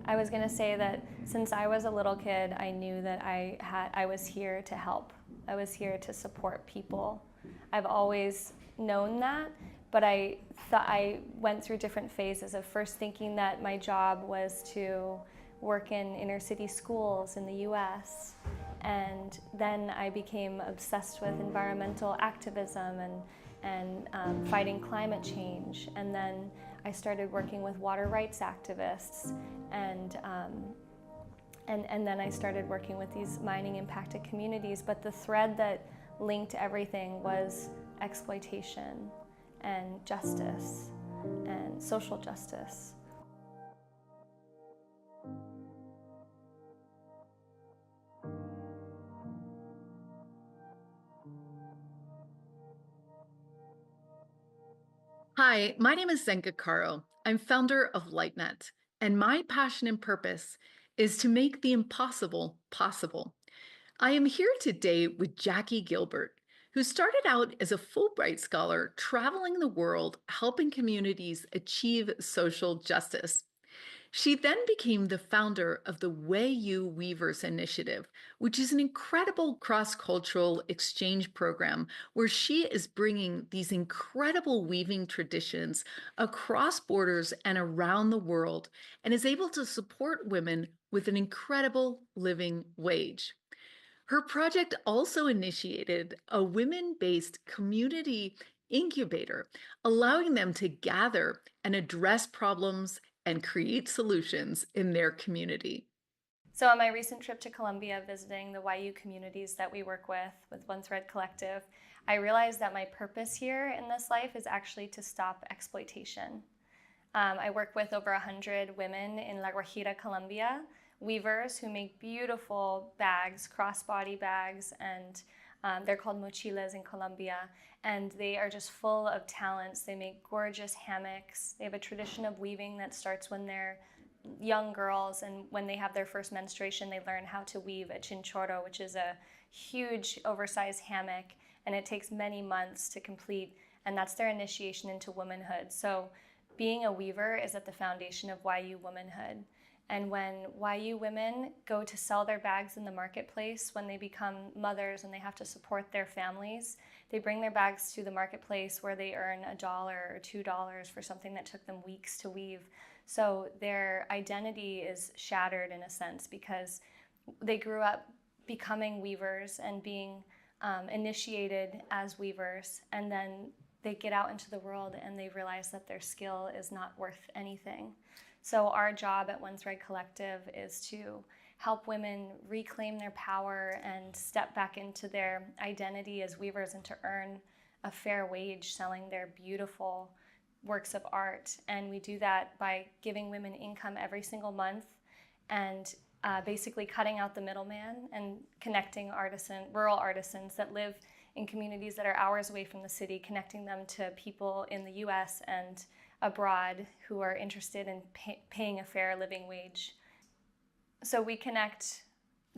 I was gonna say that since I was a little kid, I knew that I was here to help. I was here to support people. I've always known that, but I thought I went through different phases of first thinking that my job was to work in inner city schools in the US. And then I became obsessed with environmental activism and fighting climate change. And then I started working with water rights activists, and then I started working with these mining impacted communities. But the thread that linked everything was exploitation and justice and social justice. Hi, my name is Zenka Caro. I'm founder of LightNet, and my passion and purpose is to make the impossible possible. I am here today with Jackie Gilbert, who started out as a Fulbright scholar traveling the world helping communities achieve social justice. She then became the founder of the Wayuu Weaver Initiative, which is an incredible cross-cultural exchange program where she is bringing these incredible weaving traditions across borders and around the world and is able to support women with an incredible living wage. Her project also initiated a women-based community incubator, allowing them to gather and address problems and create solutions in their community. So on my recent trip to Colombia, visiting the Wayuu communities that we work with One Thread Collective, I realized that my purpose here in this life is actually to stop exploitation. I work with over 100 women in La Guajira, Colombia, weavers who make beautiful bags, crossbody bags, and they're called mochilas in Colombia, and they are just full of talents. They make gorgeous hammocks. They have a tradition of weaving that starts when they're young girls, and when they have their first menstruation, they learn how to weave a chinchorro, which is a huge oversized hammock, and it takes many months to complete, and that's their initiation into womanhood. So being a weaver is at the foundation of Wayuu womanhood. And when Wayuu women go to sell their bags in the marketplace, when they become mothers and they have to support their families, they bring their bags to the marketplace where they earn $1 or $2 for something that took them weeks to weave. So their identity is shattered in a sense because they grew up becoming weavers and being initiated as weavers, and then they get out into the world and they realize that their skill is not worth anything. So our job at One Thread Collective is to help women reclaim their power and step back into their identity as weavers and to earn a fair wage selling their beautiful works of art. And we do that by giving women income every single month and basically cutting out the middleman and connecting rural artisans that live in communities that are hours away from the city, connecting them to people in the US and abroad who are interested in paying a fair living wage. So we connect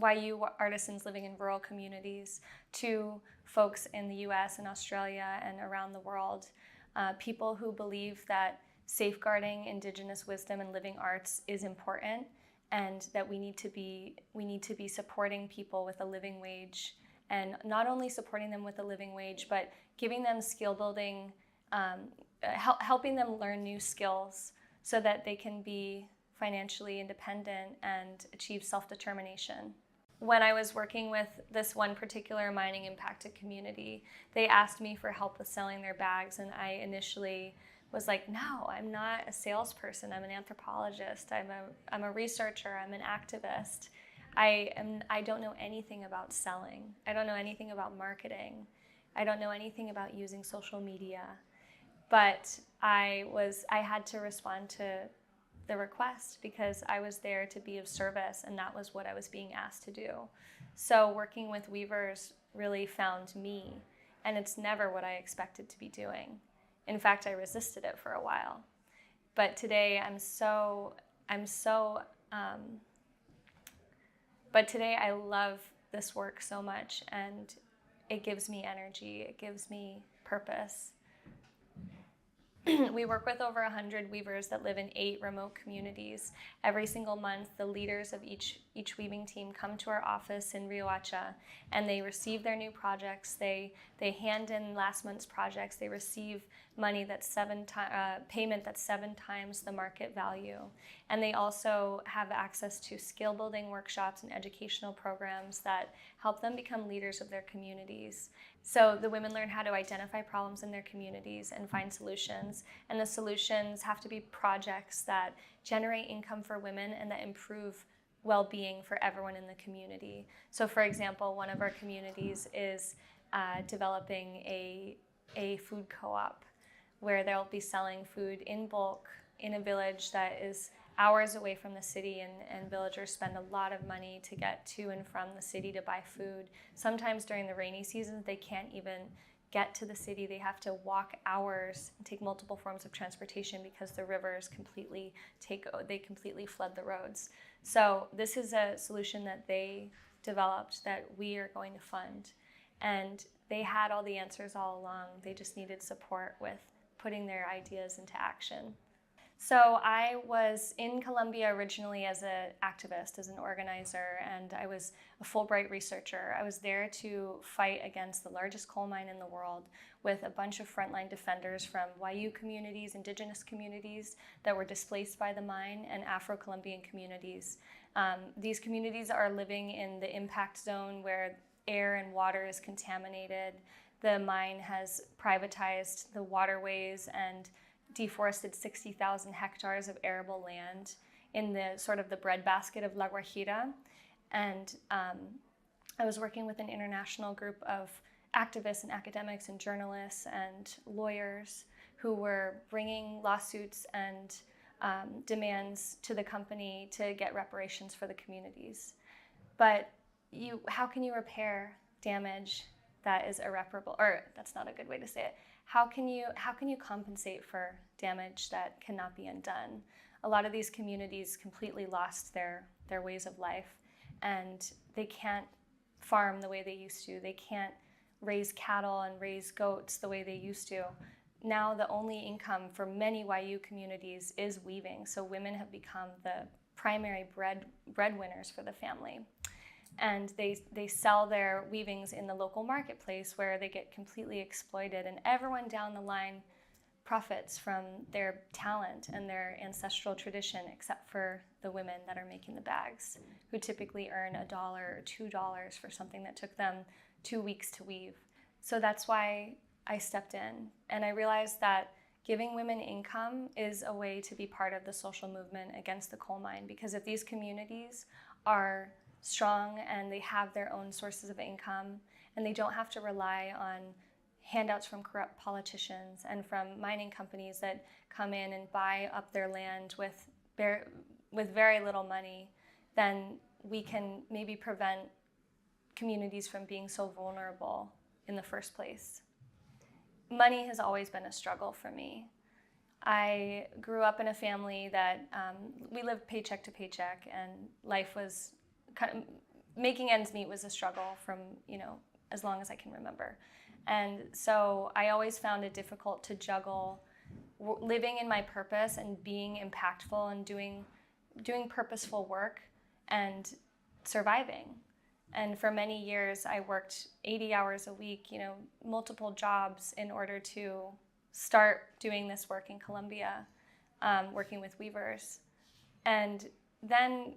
Wayuu artisans living in rural communities to folks in the US and Australia and around the world, people who believe that safeguarding Indigenous wisdom and living arts is important, and that we need to be supporting people with a living wage, and not only supporting them with a living wage, but giving them skill building, helping them learn new skills so that they can be financially independent and achieve self-determination. When I was working with this one particular mining impacted community, they asked me for help with selling their bags, and I initially was like, no, I'm not a salesperson, I'm an anthropologist, I'm a researcher, I'm an activist. I don't know anything about selling. I don't know anything about marketing. I don't know anything about using social media. But I had to respond to the request because I was there to be of service, and that was what I was being asked to do. So working with weavers really found me, and it's never what I expected to be doing. In fact, I resisted it for a while. But today but today I love this work so much, and it gives me energy, it gives me purpose. We work with over 100 weavers that live in 8 remote communities. Every single month, the leaders of each weaving team come to our office in Riohacha, and they receive their new projects. They hand in last month's projects. They receive money that's payment that's 7 times the market value. And they also have access to skill building workshops and educational programs that help them become leaders of their communities. So the women learn how to identify problems in their communities and find solutions. And the solutions have to be projects that generate income for women and that improve well-being for everyone in the community. So for example, one of our communities is developing a food co-op where they'll be selling food in bulk in a village that is hours away from the city, and villagers spend a lot of money to get to and from the city to buy food. Sometimes during the rainy season, they can't even get to the city. They have to walk hours and take multiple forms of transportation because the rivers completely flood the roads. So this is a solution that they developed that we are going to fund. And they had all the answers all along. They just needed support with putting their ideas into action. So I was in Colombia originally as an activist, as an organizer, and I was a Fulbright researcher. I was there to fight against the largest coal mine in the world with a bunch of frontline defenders from Wayúu communities, Indigenous communities that were displaced by the mine, and Afro-Colombian communities. These communities are living in the impact zone where air and water is contaminated. The mine has privatized the waterways and deforested 60,000 hectares of arable land in the sort of the breadbasket of La Guajira. And I was working with an international group of activists and academics and journalists and lawyers who were bringing lawsuits and demands to the company to get reparations for the communities. But how can you repair damage that is irreparable? Or that's not a good way to say it. How can you compensate for damage that cannot be undone? A lot of these communities completely lost their ways of life, and they can't farm the way they used to. They can't raise cattle and raise goats the way they used to. Now the only income for many Wayuu communities is weaving, so women have become the primary breadwinners for the family. And they sell their weavings in the local marketplace where they get completely exploited, and everyone down the line profits from their talent and their ancestral tradition, except for the women that are making the bags, who typically earn $1 or $2 for something that took them 2 weeks to weave. So that's why I stepped in, and I realized that giving women income is a way to be part of the social movement against the coal mine, because if these communities are strong and they have their own sources of income and they don't have to rely on handouts from corrupt politicians and from mining companies that come in and buy up their land with very little money, then we can maybe prevent communities from being so vulnerable in the first place. Money has always been a struggle for me. I grew up in a family that we lived paycheck to paycheck, and life was making ends meet was a struggle from, as long as I can remember. And so I always found it difficult to juggle living in my purpose and being impactful and doing purposeful work and surviving. And for many years, I worked 80 hours a week, multiple jobs in order to start doing this work in Colombia, working with weavers. And then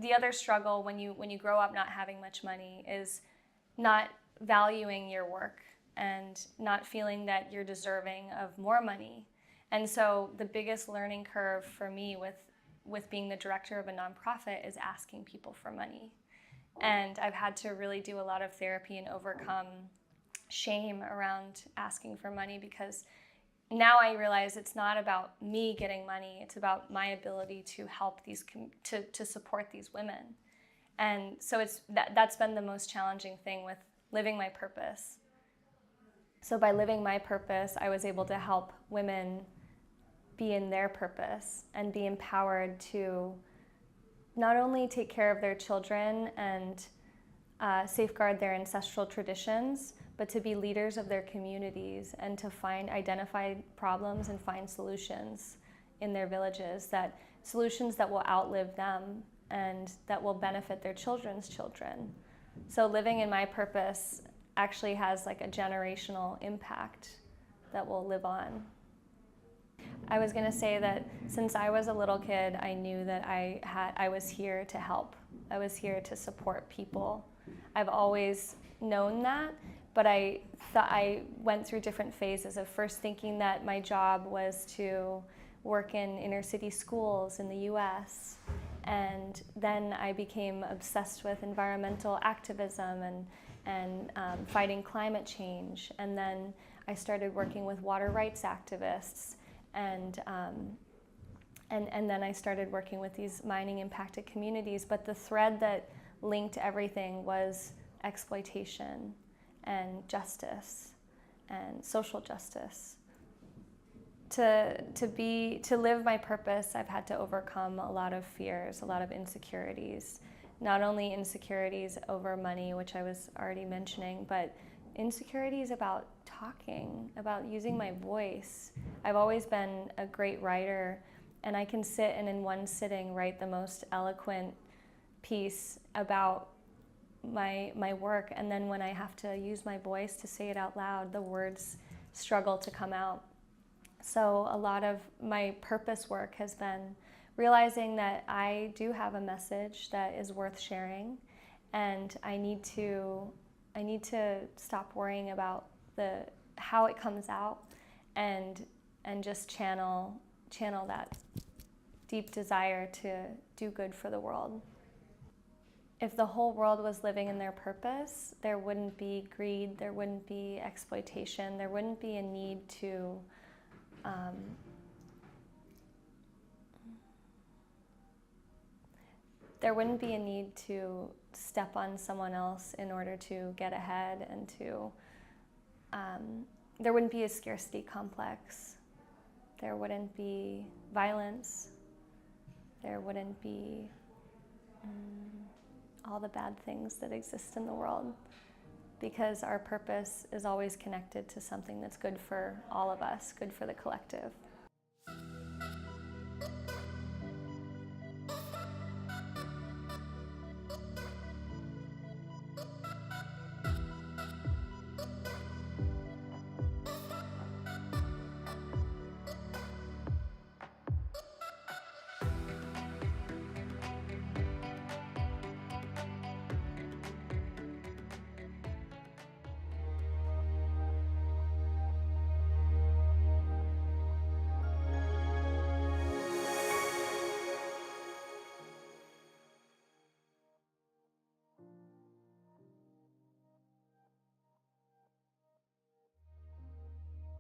the other struggle when you grow up not having much money is not valuing your work and not feeling that you're deserving of more money. And so the biggest learning curve for me with being the director of a nonprofit is asking people for money. And I've had to really do a lot of therapy and overcome shame around asking for money, because now I realize it's not about me getting money, it's about my ability to help to support these women. And so that's been the most challenging thing with living my purpose. So by living my purpose, I was able to help women be in their purpose and be empowered to not only take care of their children and safeguard their ancestral traditions, but to be leaders of their communities and to identify problems and find solutions in their villages, solutions that will outlive them and that will benefit their children's children. So living in my purpose actually has like a generational impact that will live on. I was going to say that since I was a little kid, I knew that I was here to help. I was here to support people. I've always known that, but I went through different phases of first thinking that my job was to work in inner city schools in the US, and then I became obsessed with environmental activism and fighting climate change, and then I started working with water rights activists, and then I started working with these mining impacted communities. But the thread that linked everything was exploitation and justice and social justice. To live my purpose, I've had to overcome a lot of fears, a lot of insecurities. Not only insecurities over money, which I was already mentioning, but insecurities about talking, about using my voice. I've always been a great writer, and I can sit and in one sitting write the most eloquent piece about my work, and then when I have to use my voice to say it out loud, the words struggle to come out. So a lot of my purpose work has been realizing that I do have a message that is worth sharing, and I need to stop worrying about how it comes out, and just channel that deep desire to do good for the world. If the whole world was living in their purpose, there wouldn't be greed, there wouldn't be exploitation, there wouldn't be a need to there wouldn't be a need to step on someone else in order to get ahead, and there wouldn't be a scarcity complex. There wouldn't be violence. There wouldn't be all the bad things that exist in the world, because our purpose is always connected to something that's good for all of us, good for the collective.